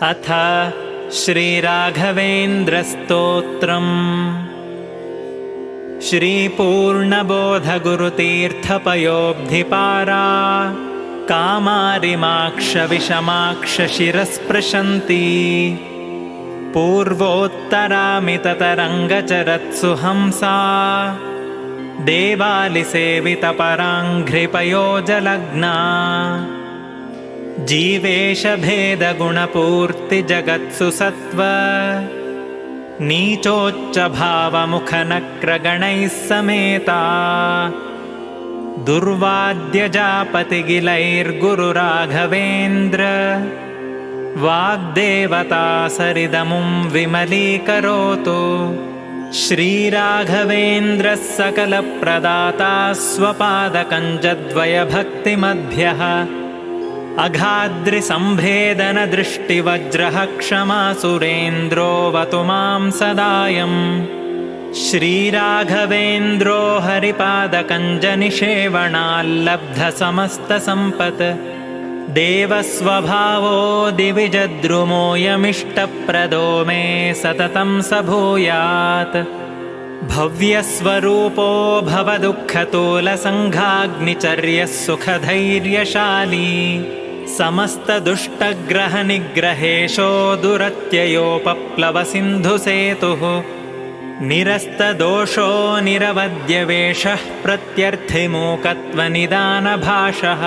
अथ श्रीराघवेन्द्रस्तोत्रम्। श्रीपूर्णबोधगुरुतीर्थपयोब्धिपारा कामारिमाक्षविषमाक्षशिरस्पृशन्ती पूर्वोत्तरामिततरङ्गचरत्सु हंसा देवालिसेवितपराङ्घ्रिपयोजलग्ना जीवेशभेदगुणपूर्तिजगत्सु सत्त्व नीचोच्चभावमुखनक्रगणैः समेता दुर्वाद्यजापतिगिलैर्गुरुराघवेन्द्र वाग्देवता सरिदमुं विमलीकरोतु। श्रीराघवेन्द्रः सकलप्रदाता स्वपादकञ्जद्वयभक्तिमद्भ्यः अघाद्रिसम्भेदनदृष्टिवज्रः क्षमा सुरेन्द्रोऽवतु मां सदायम्। श्रीराघवेन्द्रो हरिपादकञ्जनिषेवणाल्लब्धसमस्तसम्पत् देवस्वभावो दिविजद्रुमोऽयमिष्टप्रदो मे सततं स भूयात्। भव्यस्वरूपो भवदुःखतोलसङ्घाग्निचर्यः सुखधैर्यशाली समस्तदुष्टग्रहनिग्रहेशो दुरत्ययोपप्लवसिन्धुसेतुः निरस्तदोषो निरवद्यवेषः प्रत्यर्थिमूकत्वनिदानभाषः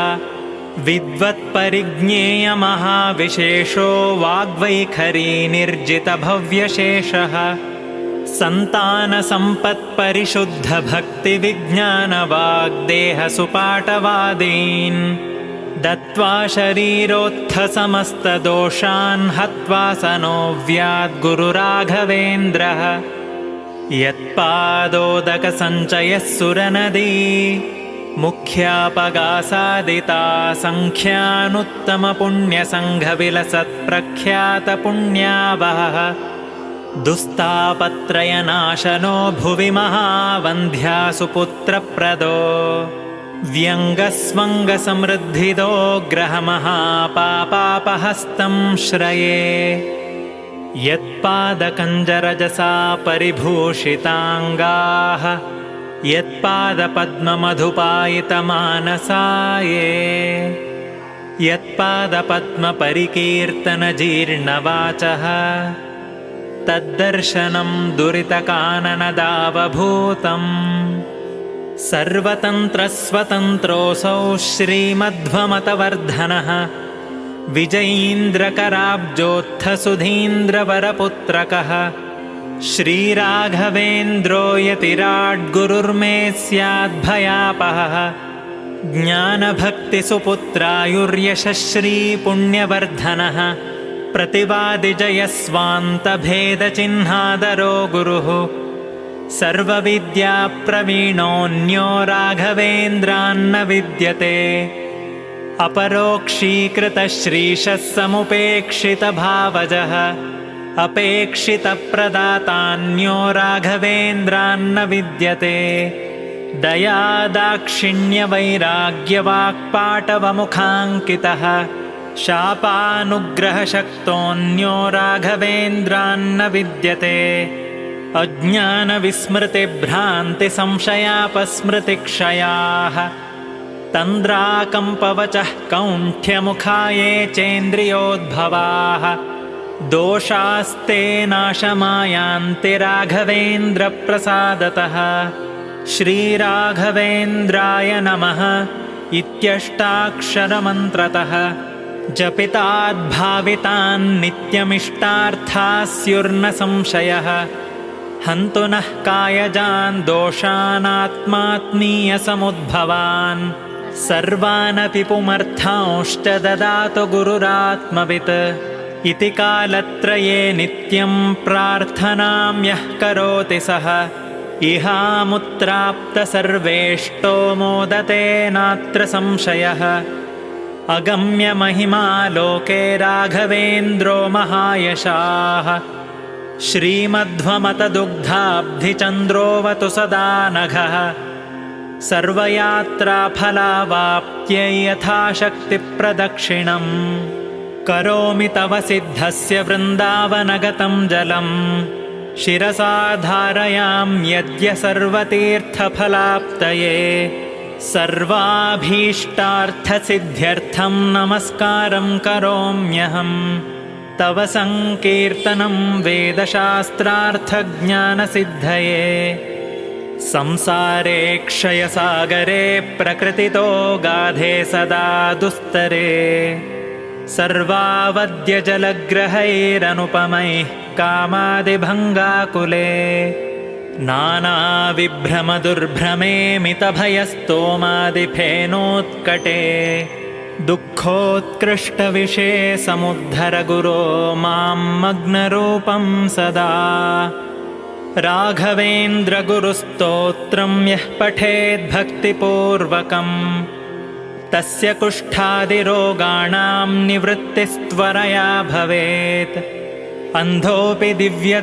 विद्वत्परिज्ञेयमहाविशेषो वाग्वैखरी निर्जितभव्यशेषः सन्तानसम्पत्परिशुद्धभक्तिविज्ञानवाग्देहसुपाटवादीन् दत्त्वा शरीरोत्थसमस्तदोषान् हत्वा सनोऽव्याद्गुरुराघवेन्द्रः। यत्पादोदकसञ्चयः सुरनदी मुख्यापगासादिता सङ्ख्यानुत्तमपुण्यसङ्घविलसत्प्रख्यातपुण्यावहः दुस्तापत्रयनाशनो भुवि महावन्ध्यासु पुत्रप्रदो व्यङ्गस्वङ्गसमृद्धिदो ग्रहमहापापापहस्तं श्रये। यत्पादकञ्जरजसा परिभूषिताङ्गाः यत्पादपद्ममधुपायितमानसाये यत्पादपद्मपरिकीर्तनजीर्णवाचः तद्दर्शनं दुरितकाननदावभूतम्। सर्वतन्त्रस्वतन्त्रोऽसौ श्रीमध्वमतवर्धनः विजयीन्द्रकराब्जोत्थसुधीन्द्रवरपुत्रकः श्रीराघवेन्द्रो यतिराड्गुरुर्मे स्याद्भयापहः ज्ञानभक्तिसुपुत्रायुर्यशश्रीपुण्यवर्धनः प्रतिवादिजयस्वान्तभेदचिह्नादरो गुरुः सर्वविद्याप्रवीणोऽन्यो राघवेन्द्रान्न विद्यते अपरोक्षीकृतश्रीशः समुपेक्षितभावजः अपेक्षितप्रदातान्यो राघवेन्द्रान्न विद्यते दयादाक्षिण्यवैराग्यवाक्पाटवमुखाङ्कितः शापानुग्रहशक्तोऽन्यो राघवेन्द्रान्न विद्यते अज्ञानविस्मृतिभ्रान्तिसंशयापस्मृतिक्षयाः तन्द्राकम्पवचः कौण्ठ्यमुखाये चेन्द्रियोद्भवाः दोषास्ते नाशमायान्ति राघवेन्द्रप्रसादतः। श्रीराघवेन्द्राय नमः इत्यष्टाक्षरमन्त्रतः जपिताद्भावितान्नित्यमिष्टार्थाः स्युर्न संशयः हन्तु नः कायजान् दोषानात्मात्मीयसमुद्भवान् सर्वानपि पुमर्थांश्च ददातु गुरुरात्मवित्। इति कालत्रये नित्यं प्रार्थनां यः करोति सः इहामुत्राप्तसर्वेष्टो मोदते नात्र संशयः। अगम्यमहिमा लोके राघवेन्द्रो महायशाः श्रीमध्वमतदुग्धाब्धिचन्द्रोऽवतु सदा नघः सर्वयात्राफलावाप्त्यै यथाशक्तिप्रदक्षिणम् करोमि तव सिद्धस्य वृन्दावनगतं जलम् शिरसा धारयाम्यद्य सर्वतीर्थफलाप्तये सर्वाभीष्टार्थसिद्ध्यर्थं नमस्कारं करोम्यहम् तव संकीर्तनं वेदशास्त्रार्थज्ञानसिद्धये संसारे क्षयसागरे प्रकृतितो गाधे सदा दुस्तरे सर्वावद्यजलग्रहैरनुपमैः कामादिभङ्गाकुले नानाविभ्रमदुर्भ्रमे मितभयस्तोमादिफेनोत्कटे दुःखोत्कृष्टविषे समुद्धर गुरो मां मग्नरूपं सदा राघवेन्द्रगुरुस्तोत्रं यः पठेद्भक्तिपूर्वकम् तस्य कुष्ठादिरोगाणां निवृत्तिस्त्वरया भवेत् अन्धोऽपि दिव्य